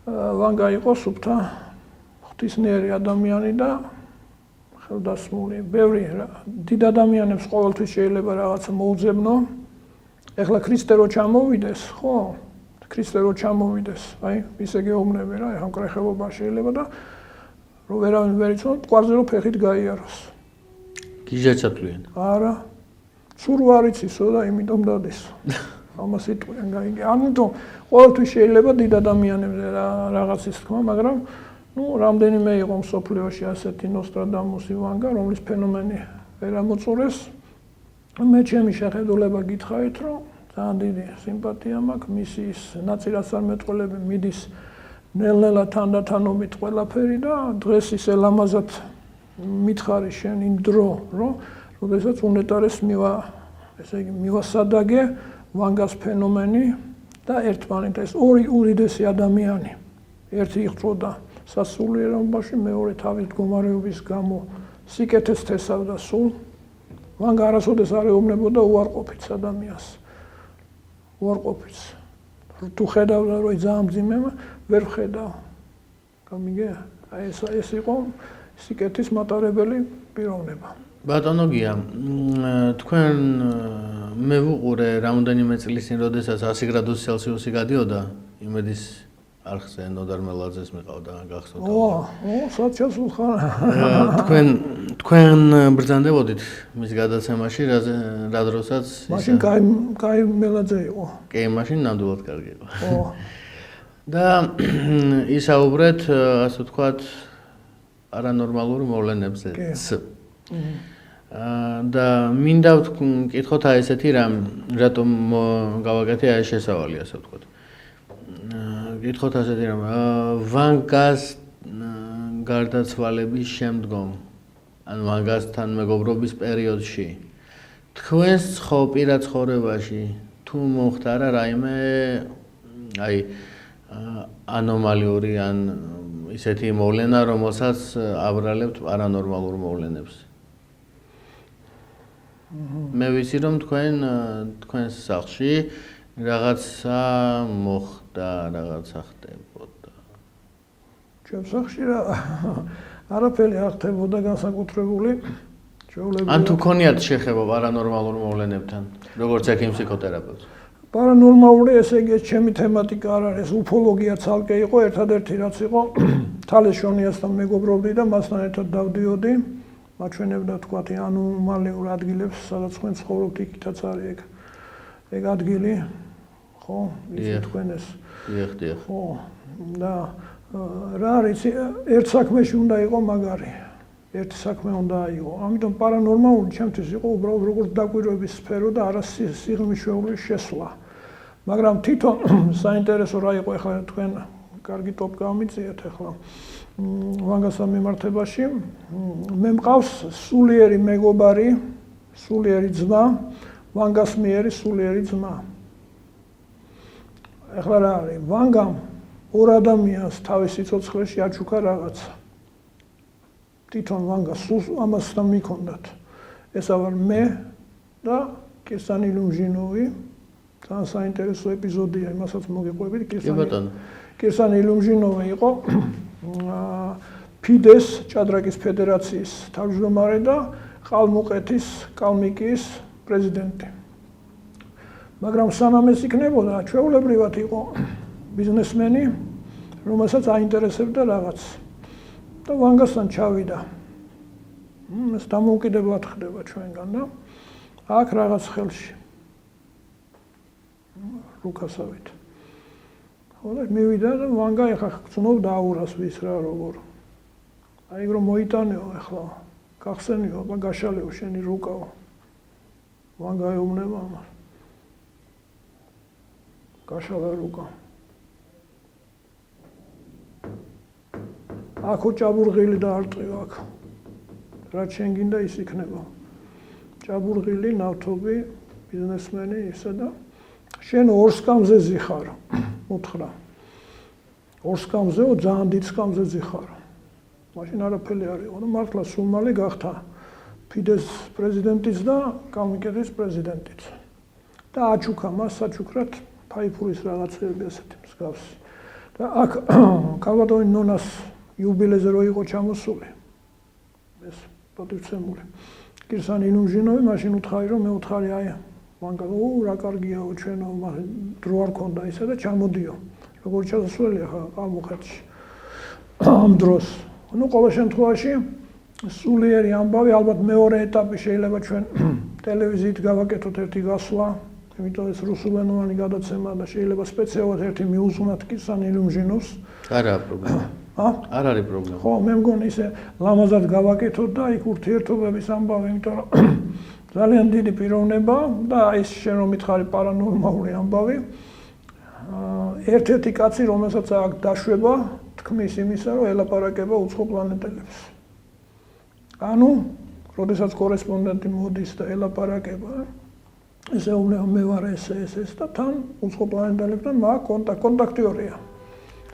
[SPEAKER 2] ვანგა იყო სუფთა ღვთისმიერი ადამიანი და ხელდასმული. ბევრი დიდ ადამიანებს ყოველთვის შეიძლება რაღაცა მოუძებნო. ეხლა ქრისტე რო ჩამოვიდეს, ხო? ქრისტე რო ჩამოვიდეს, აი, ისე გეუბნები რა, ეხლა მკრეხელობა შეიძლება და რო ვერავინ ვერ იცნობს, მტკვარზე რო ფეხით გაიაროს.
[SPEAKER 1] გიჟაჩათვლიან.
[SPEAKER 2] არა. სულ არ იცისო და იმიტომ დადეს. ამას იტყვიან გაიგე. ამიტომ ყოველთვის შეიძლება დიდ ადამიანებზე რაღაცის თქმა, მაგრამ რამდენიმე იყო მსოფლიოში ასეთი ნოსტრადამუსი ვანგა, რომლის ფენომენი ვერ ამოწურეს. მე ჩემი შეხედულება გითხარით, რომ ძალიან დიდი სიმპათია მაქვს მისი ის ნაწილას არ მეტყოლები მიდის ნელ-ნელა თანდათანობით ყველაფერი და დღეს ისე ლამაზად მითხარი შენ იმ დრო, რომ როდესაც უნეტარეს მივასადაგე ვანგას ფენომენი და ერთმანეთს ორი უდიდესი ადამიანი. ერთი იღწვოდა სასულიერობაში, მეორე თავის მდგომარეობის გამო სიკეთეს თესავდა სულ. ვანგა არასოდეს არ ეუბნებოდა უარყოფით ადამიანს. უარყოფით. თუ ხედავდა რომ ძალიან მძიმეა, ვერ ხედავ. გამიგე? აი ეს იყო სიკეთის მატარებელი პიროვნება.
[SPEAKER 1] ბატონო გია, თქვენ მე ვუყურე რამდენიმე წლის წინ, როდესაც 100 გრადუსი ცელსიუსი გადიოდა იმედის არხზე ნოდარ მელაძეს მიყავდა გახსოვთ. საჩას უხარ. თქვენ ბრძანდებოდით მის გადაცემაში, რა დროსაც
[SPEAKER 2] მაშინ კაი მელაძე იყო.
[SPEAKER 1] კი, მაშინ ნამდვილად კარგი იყო. და ისაუბრეთ, ასე ვთქვათ, არანორმალურ მოვლენებზე. და მინდა ვკითხოთ აი ესეთი რამ, რატომ გავაკეთე აი შესავალი, ასე ვთქვათ. გითხოთ ასეთი რამ, ვანგას გარდაცვალების შემდგომ, ან ვანგასთან მეგობრობის პერიოდში, თქვენს პირად ცხოვრებაში თუ მოხდა რა რაიმე აი ანომალიური ან ისეთი მოვლენა, რომელსაც აბრალებთ პარანორმალურ მოვლენებს. მე ვიცი რომ თქვენს სახლში რაღაცა მოხდა, რაღაცა ხდებოდა. ჩემს სახლში არაფერი არ ხდებოდა განსაკუთრებული. ან თუ ქონიათ შეხება პარანორმალურ მოვლენებთან, როგორც ექიმ ფსიქოთერაპევტი.
[SPEAKER 2] პარანორმალური, ესე იგი, ჩემი თემატიკა არ არის, უფოლოგია ცალკე იყო, ერთადერთი რაც იყო, თალეს შონიასთან მეგობრობდი და მასთან ერთად დავდიოდი. მაჩვენებდა თქვათ ანომალიურ ადგილებს, სადაც თქვენ ცხოვრობთ, იქითაც არის ეგ ადგილი. ხო, ისე თქვენ ეს.
[SPEAKER 1] დიახ.
[SPEAKER 2] ხო, და რა არის, ერთ საქმეში უნდა იყო მაგარი. ერთი საქმე უნდა იყო. ამიტომ პარანორმალური ჩემთვის იყო უბრალოდ როგორც დაკვირვების სფერო და არა სიღრმისეულის შესვლა. მაგრამ თვითონ საინტერესო რა იყო ახლა თქვენ კარგი ტოპ გამიწიეთ ახლა ვანგასთან მიმართებაში. მე მყავს სულიერი მეგობარი, სულიერი ძმა, ვანგასმიერი სულიერი ძმა. ახლა რა არის? ვანგამ ორ ადამიანს თავის სიცოცხლეში აჩუქა რაღაცა. თვითონ ვანგას ამასთან მიქონდათ. ეს ვარ მე და კირსანი ლუმჟინოვი. ძალიან საინტერესო ეპიზოდია, იმასაც მოგიყვებით. კირსანი ლუმჟინოვი იყო ფიდეს ჭადრაკის ფედერაციის თავმჯდომარე და ყალმუყეთის კალმიკიის პრეზიდენტი. მაგრამ სანამ ეს იქნებოდა, ჩვეულებრივად იყო ბიზნესმენი, რომელსაც აინტერესებდა რაღაც. და ვანგასთან ჩავიდა. ეს დამოუკიდებლად ხდება ჩვენგან და აქ რაღაც ხელში. რუკასავით. ხო და მივიდა და ვანგა ეხა გწნով დაურას ვის რა როგორ. აი რომ მოიტანეო ეხლა გახსენიო, აბა გაშალეო შენი რუკაო. ვანგა ეუბნება ამას. გაშალა რუკა. აქო ჭაბურღილი დაარტყიო აქ. რაც შენ გინდა ის იქნება. ჭაბურღილი, ნავთობი, ბიზნესმენი ისა და შენ ორ სკამზე ზიხარ. უთხრა. ორ სკამზეო ძალიან დიდ სკამზე ზიხარ. მაშინ არაფერი არ იყო და მართლა სულმალი გახდა ფიდეს პრეზიდენტიც და კამიკეთის პრეზიდენტიც. და აჩუქა მას საჩუქრად ფაიფურის რაღაცები ასეთი მსგავსი. და აქ კალვადონის ნონას იუბილეზე რო იყო ჩამოსული. ეს პატივცემული. კირსანი ილუჟინოვი მაშინ უთხარი რომ მე უთხარი აი მანკა რა კარგიაო ჩვენო დრო არ ქონდა ისა და ჩამოდიო. როგორ ჩასასვლელი ახლა ამოხეთში. ამ დროს ну ყოველ შემთხვევაში სულიერი ამბავი ალბათ მეორე ეტაპი შეიძლება ჩვენ ტელევიზიით გავაკეთოთ ერთი გასვლა, იმიტომ ეს რუსულენოვანი გადაცემა და შეიძლება სპეციალურად ერთი მიუზღვნათ კირსან ილუჟინოვს.
[SPEAKER 1] არაა პრობლემა. არ არის პრობლემა.
[SPEAKER 2] ხო, მე მგონი ისე ლამაზად გავაკეთოთ და იქ ურთიერთობების ამბავი, იმიტომ რომ ძალიან დიდი პიროვნება და ის შენ რომ მითხარი პარანორმალური ამბავი. ერთ-ერთი კაცი, რომელსაც აქ დაშვება, თქმის იმისა, რომ ელაპარაკება უცხო პლანეტელებს. ანუ, როდესაც კორესპონდენტი მოდის და ელაპარაკება, ესე უმნეო მე ვარ ეს და თან უცხო პლანეტელებთან მაქვს კონტაქტიორია.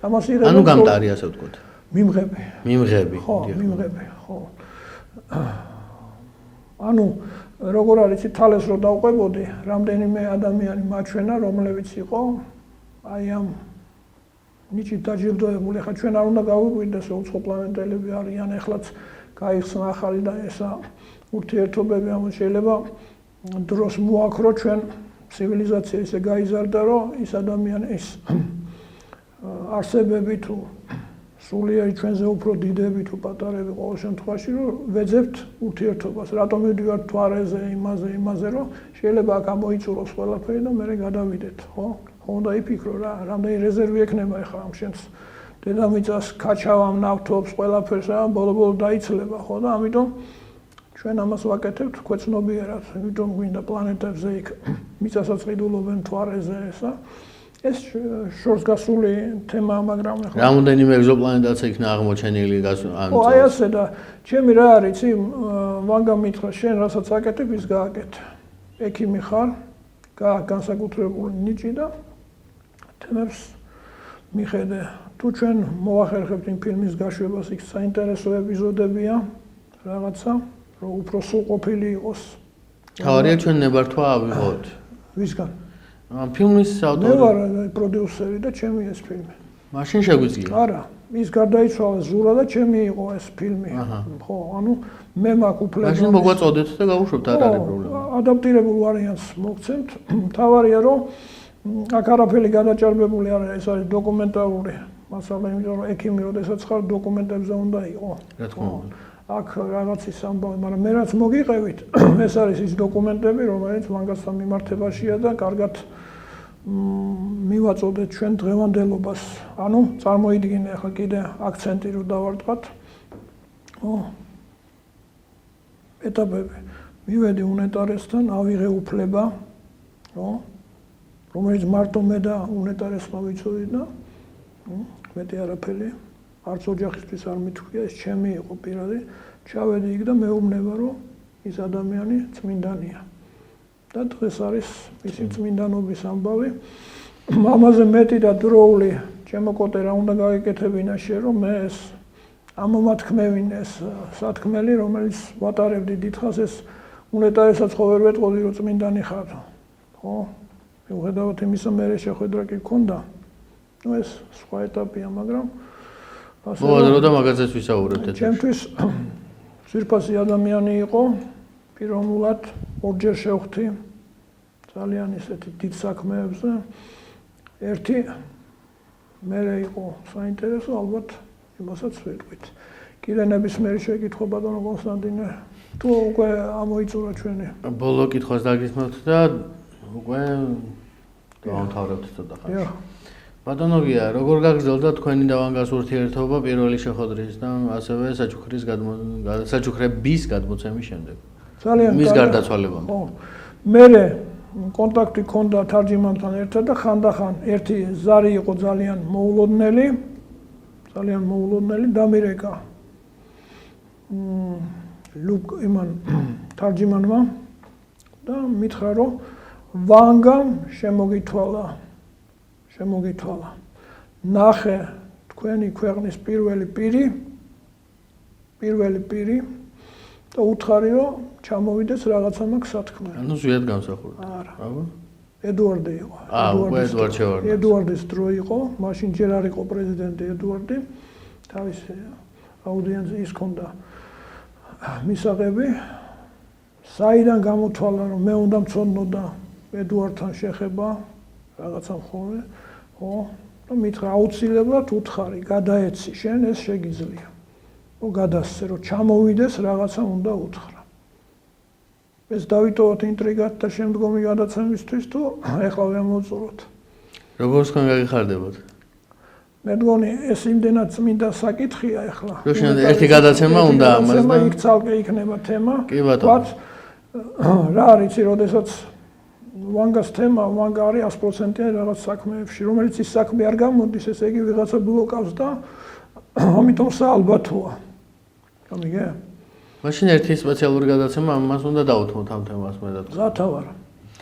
[SPEAKER 2] ამას იღებენ.
[SPEAKER 1] ანუ გამტარი ასე ვთქვათ.
[SPEAKER 2] მიმღები.
[SPEAKER 1] მიმღები.
[SPEAKER 2] ხო, მიმღები, ხო. ანუ როგორ არის თალეს რო დავყვებოდი, რამდენიმე ადამიანი მაჩვენა, რომლებიც იყო აი ამ ნიჭით დაჯილდოებული. ხა ჩვენ არ უნდა გავიკვირდეს უცხო პლანეტელები არიან, ეხლაც გაიხსნა ახალი და ესა ურთიერთობები, ამას შეიძლება დროს მოაქრო ჩვენ ცივილიზაცია ისე გაიზარდა, რომ ის ადამიანი ის არსებები თუ სულიერი ჩვენზე უფრო დიდები თუ პატარები ყოველ შემთხვევაში რომ ვეძებთ ურთიერთობას. რატომ მივდივართ თვარეზე, იმაზე, რომ შეიძლება აქ ამოიწუროს ყველაფერი და მე გადავიდეთ, ხო? უნდა იფიქრო რა, რამდენი რეზერვი ექნება ახლა ამ შენს დედამიწას, ქაჩავამ, ნავთობს, ყველაფერს რა, ბოლო-ბოლო დაიცლება, ხო და ამიტომ ჩვენ ამას ვაკეთებთ ქვეცნობიერად, იმიტომ გვინდა პლანეტებზე იქ მიწასაც ყიდულობენ თვარეზე ესა. ეს შორს გასული თემაა, მაგრამ ახლა
[SPEAKER 1] რამდენიმე ეგზოპლანეტაც იქნა აღმოჩენილი ამ
[SPEAKER 2] წელს. აი ასე და ჩემი რა არის, იცი, ვანგა მითხრა, შენ რასაც აკეთებ, ის გააკეთე. ექიმი ხარ, განსაკუთრებული ნიჭი და თემებს მიხედე. თუ ჩვენ მოახერხებთ იმ ფილმის გაშვებას, იქ საინტერესო ეპიზოდებია, რაღაცა, რომ უფრო სრულყოფილი იყოს.
[SPEAKER 1] თავარია ჩვენ ნებართვა ავიღოთ.
[SPEAKER 2] ვისგან?
[SPEAKER 1] ამ ფილმის ავტორი.
[SPEAKER 2] მე ვარ პროდიუსერი და ჩემი ეს ფილმი.
[SPEAKER 1] მაშინ შეგვიძლია.
[SPEAKER 2] არა, ის გარდაიცვალა ზურა და ჩემი იყო ეს ფილმი. ხო, ანუ მე მაქვს უფლება.
[SPEAKER 1] მაშინ მოგვაწოდეთ და გავუშვებთ, არ არის პრობლემა.
[SPEAKER 2] ადაპტირებულ ვარიანტს მოგცემთ. თავარია რომ აქ არაფერი გადაჭარბებული არ არის, ეს არის დოკუმენტალური მასალა, იმიტომ რომ ექიმი როდესაც ხარ დოკუმენტებზე უნდა იყოს.
[SPEAKER 1] რა თქმა უნდა.
[SPEAKER 2] აქ რაღაც ის ამბავი, მაგრამ მე რაც მოგიყევით, ეს არის ის დოკუმენტები, რომელიც მანგასთან მიმართებაშია და კარგად მივაწოდეთ ჩვენ დღევანდელობას. ანუ წარმოიდგინე ახლა კიდე აქცენტი რო დავარტყათ. ეტაპები. მივედი უნეტარესთან, ავიღე უფლება, რომელიც მარტო მე და უნეტარესმა ვიცოდი და მეტი არაფერი. არც ოჯახისთვის არ მithქვია, ეს ჩემი იყო პირადი. ჩავედი იქ და მეუბნება, რომ ის ადამიანი წმინდანია. და დღეს არის მისი წმინდანობის ამბავი. ამაზე მეტი და დროული ჩემო კოტე რა უნდა გაეკეთებინა შე, რომ მე ეს ამომათქმევინე ეს სათქმელი, რომელიც ვატარებდი დიდხანს, ეს უნეტარესაც ხო ვერ ვეტყოდი, რომ წმინდანი ხარ. ხო? მიუხედავად იმისა, მე შეხვედრა კი მქონდა. ნუ ეს სხვა ეტაპია, მაგრამ
[SPEAKER 1] მოადრო და მაგაზეც ვისაუბრებთ.
[SPEAKER 2] ჩემთვის ძვირფასი ადამიანი იყო, პიროვნულად ორჯერ შევხვდი ძალიან ისეთი დიდ საქმეებზე. ერთი მე იყო საინტერესო, ალბათ იმასაც ვეტყვით. კიდე ნებისმიერი შეკითხვა ბატონო კონსტანტინე, თუ უკვე ამოიწურა ჩვენი.
[SPEAKER 1] ბოლო კითხვას დაგისმევთ და უკვე დავამთავრებთ ცოტა ხანში. ბატონო გია, როგორ გაგრძელდა თქვენი და ვანგას ურთიერთობა პირველი შეხვედრის და ასევე საჩუქრების გადმოცემის შემდეგ?
[SPEAKER 2] ძალიან
[SPEAKER 1] მის გარდაცვალებამდე.
[SPEAKER 2] ხო. მერე კონტაქტი ჰქონდა თარჯიმანთან ერთად და ხანდახან ერთი ზარი იყო ძალიან მოულოდნელი დამირეკა იმან თარჯიმანმა და მითხრა რომ ვანგამ შემოგითვალა ნახე თქვენი ქვეყნის პირველი პირი და უთხარი რომ ჩამოვიდეს რაღაცა მაქვს სათქმე.
[SPEAKER 1] ანუ ზუსტად გამსახურდა.
[SPEAKER 2] არა.
[SPEAKER 1] აბა.
[SPEAKER 2] ედუარდი იყო.
[SPEAKER 1] ეդუარდ შევარდა.
[SPEAKER 2] ედუარდის დრო იყო, მაშინ ჯერ არ იყო პრეზიდენტი ედუარდი. თავის აუდიენციის ჰქონდა მისაღები. საიდან გამოთვალა რომ მე უნდა მცოდნოდა ედუარდთან შეხება რაღაცა ხოლმე, ხო? და მითხრა აუცილებლად უთხარი, გადაეცი შენ ეს შეგიძლია. გადასცე რომ ჩამოვიდეს რაღაცა უნდა უთხრა. ეს დავიტოვოთ ინტრიგად და შემდგომი გადაცემისთვის თუ ეხლა ვემოწუროთ.
[SPEAKER 1] როგორც თქვენ გაგიხარდებოდ?
[SPEAKER 2] მე მგონი ეს იმდენად წმინდა საკითხია ეხლა.
[SPEAKER 1] ერთი გადაცემა უნდა ამას და
[SPEAKER 2] იქ ცალკე იქნება თემა.
[SPEAKER 1] კი ბატონო.
[SPEAKER 2] რა არის იცი, როდესაც ვანგას თემა, ვანგა არის 100%-იანი რაღაც საქმეებში, რომელიც ის საქმე არ გამოდის, ესე იგი ვიღაცა ბლოკავს და ამიტომ საალბათოა. გამიგე?
[SPEAKER 1] მაშინ ერთი სპეციალური გადაცემა ამას უნდა დავუთმოთ ამ თემას მე და თქვენ.
[SPEAKER 2] ზათავარ.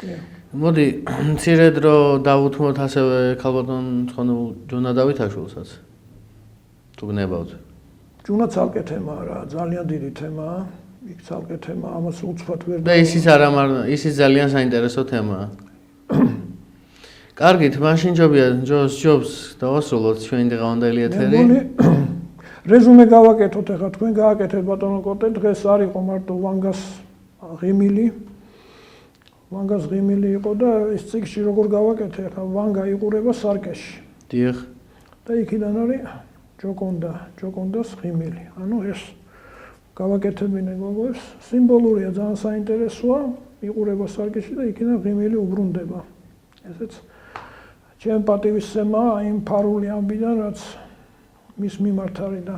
[SPEAKER 2] კი.
[SPEAKER 1] მოდი, მცირედ რომ დავუთმოთ ასევე ქალბატონ ცხონებულ ჯონა დავითაშვილსაც. თუ გნებავთ.
[SPEAKER 2] ჯონა ცალკე თემაა რა, ძალიან დიდი თემაა. იქ ცალკე თემა, ამას უცბად ვერ
[SPEAKER 1] და ისიც ისიც ძალიან საინტერესო თემაა. კარგით, მაშინ ჯობს დავასრულოთ ჩვენი დღევანდელი ეთერი.
[SPEAKER 2] რეზუმე გავაკეთოთ ახლა თქვენ გააკეთეთ ბატონო კოტე, დღეს არ იყო მარტო ვანგას ღიმილი იყო და ეს წიგნში როგორ გავაკეთე ახლა ვანგა იყურება სარკეში.
[SPEAKER 1] დიახ.
[SPEAKER 2] და იქიდან არის ჯოკონდას ღიმილი. ანუ ეს გავაკეთებინე გოგოს, სიმბოლურია, ძალიან საინტერესოა, იყურება სარკეში და იქიდან ღიმილი უბრუნდება. ესეც ჩემ პატივისცემაა იმ ფარული ამბიდან, რაც მის მიმართ არის და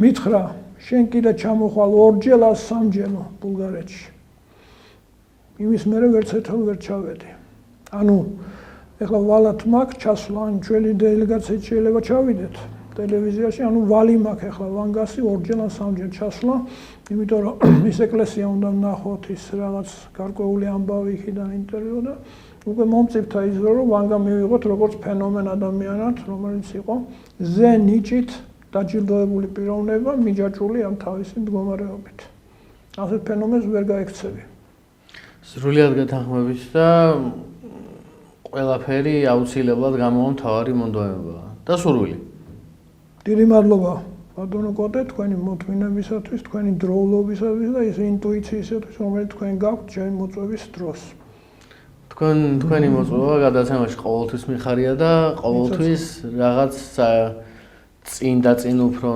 [SPEAKER 2] მითხრა, შენ კიდე ჩამოხვალ ორჯერ, სამჯერ ბულგარეთში. იმის მერე ვერც ერთხელ ვერ ჩავედი. ანუ ეხლა ვალათ მაქვს ჩასვლა, ან ჩვენი დელეგაციით შეიძლება ჩავიდეთ ტელევიზიაში, ანუ ვალი მაქვს ეხლა ვანგასი ორჯერ ან სამჯერ ჩასვლა, იმიტომ რომ ის ეკლესია უნდა ვნახოთ, ის რაღაც გარკვეული ამბავი იქიდან ინტერვიუ და უკვე მომწიფთა ის რომ ვანგა მივიღოთ როგორც ფენომენ ადამიანად, რომელიც იყო ზე ნიჭით დაჯილდოებული პიროვნება, მიჯაჭვული ამ თავისი მდგომარეობით. ასეთ ფენომენს ვერ გაექცევი.
[SPEAKER 1] სრულიად გეთანხმებით და ყველაფერი აუცილებლად გამოვა მთავარი მონდომებაა და სურვილი.
[SPEAKER 2] დიდი მადლობა ბატონო კოტე თქვენი მოთმინებისათვის, თქვენი დროულობისათვის და ის ინტუიციისათვის, რომელიც თქვენ გაქვთ ჩემი მოწვევის დროს.
[SPEAKER 1] თქვენი მოწვევა გადაცემაში ყოველთვის მიხარია და ყოველთვის რაღაც წინ უფრო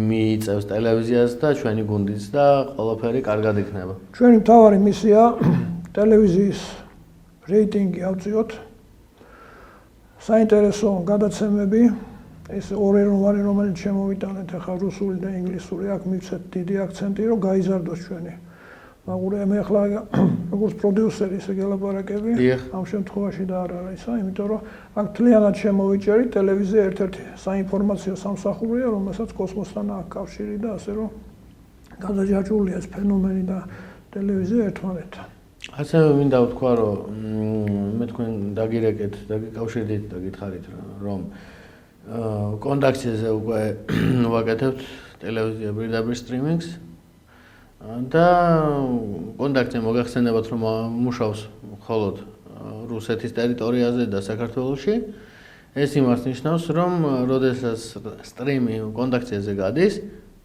[SPEAKER 1] მიიწევს ტელევიზიას და ჩვენი გუნდიც და ყველაფერი კარგად იქნება.
[SPEAKER 2] ჩვენი მთავარი მისია ტელევიზიის რეიტინგი ავწიოთ. საინტერესო გადაცემები, ეს ორი რომანი, რომელიც შემოვიტანეთ ახლა რუსული და ინგლისური, აქ მივცეთ დიდი აქცენტი, რომ გაიზარდოს ჩვენი მაგურე მე ახლა როგორც პროდიუსერი ისე გელაპარაკები ამ შემთხვევაში და არ არის ისა, იმიტომ რომ აქ თლიანად შემოვიჭერით ტელევიზია ერთ-ერთი საინფორმაციო სამსახურია, რომელსაც კოსმოსთან აქვს კავშირი და ასე რომ გადაჯაჭვულია ეს ფენომენი და ტელევიზია ერთმანეთთან.
[SPEAKER 1] ასევე მინდა ვთქვა, რომ მე თქვენ დაგირეკეთ, დაგიკავშირდით და გითხარით, რომ კონტაქტზე უკვე ვაკეთებთ ტელევიზია პირდაპირ სტრიმინგს და კონტაქტზე მოგახსენებათ, რომ მუშაობს მხოლოდ რუსეთის ტერიტორიაზე და საქართველოში. ეს იმას ნიშნავს, რომ როდესაც სტრიმი კონტაქტზე გადის,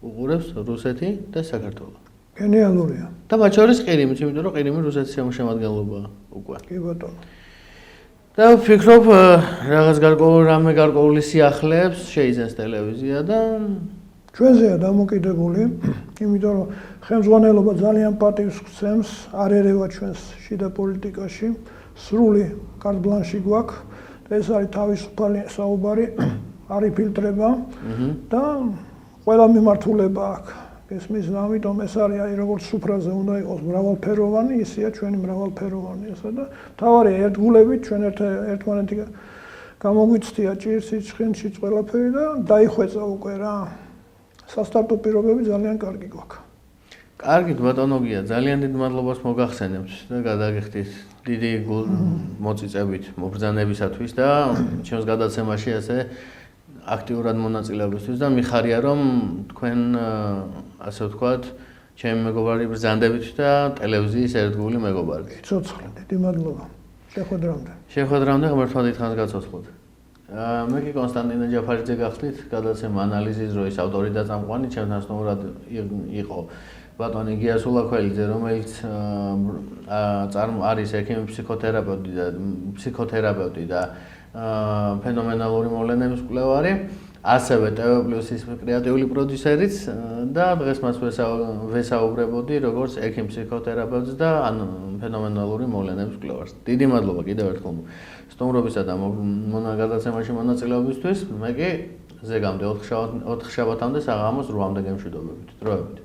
[SPEAKER 1] უყურებს რუსეთი და საქართველო.
[SPEAKER 2] გენიალურია.
[SPEAKER 1] და მათ შორის ყირიმიც, იმიტომ რომ ყირიმი რუსეთის შემოშემადგენლობაა უკვე.
[SPEAKER 2] კი ბატონო.
[SPEAKER 1] და ვფიქრობ, რაღაც გარკვეული სიახლეებს შეიძენს ტელევიზია და
[SPEAKER 2] ჩვენზეა დამოკიდებული, იმიტომ რომ ხელმძღვანელობა ძალიან პატივს გცემს, არ ერევა ჩვენს შიდა პოლიტიკაში, სრული კარტ ბლანში გვაქვს და ეს არის თავისუფალი საუბარი, არ იფილტრება და ყველა მიმართულება აქვს. ესმის ამიტომ ეს არის აი როგორც სუფრაზე უნდა იყოს მრავალფეროვანი, ისეა ჩვენი მრავალფეროვანი ესა და თავარია ერთგულებით ჩვენ ერთმანეთი გამოგვიცდია ჭირსიც, ხინშიც ყველაფერი და დაიხვეწა უკვე რა. სასტარტო პირობები ძალიან კარგი გვაქვს.
[SPEAKER 1] კარგით ბატონო გია, ძალიან დიდ მადლობას მოგახსენებთ და გადაგიხდით დიდი მოწიწებით მობრძანებისათვის და ჩემს გადაცემაში ასე აქტიურად მონაწილეობისთვის და მიხარია რომ თქვენ ასე ვთქვათ, ჩემი მეგობარი ბრძანდებით და ტელევიზიის ერთგული მეგობარი.
[SPEAKER 2] ცოცხლე, დიდი მადლობა. შეხვედრამდე.
[SPEAKER 1] შეხვედრამდე ღმერთმა დიდხანს გაცოცხლოთ. მე კი კონსტანტინე ჯაფარიძე გახსნით, გადაცემა ანალიზის დროის ავტორი და წამყვანი, ჩემთან სტუმრად იყო ბატონი გია სულაქველიძე, რომელიც არის ექიმი ფსიქოთერაპევტი და ფენომენალური მოვლენების მკვლევარი, ასევე TV+-ის კრეატიული პროდიუსერიც და დღეს მას ვესაუბრებოდი როგორც ექიმ ფსიქოთერაპევტს და ფენომენალური მოვლენების მკვლევარს. დიდი მადლობა კიდევ ერთხელ სტუმრობისა და გადაცემაში მონაწილეობისთვის. მე კი ზეგამდე 4 შაბათამდე საღამოს 8-მდე გემშვიდობებით. დროებით.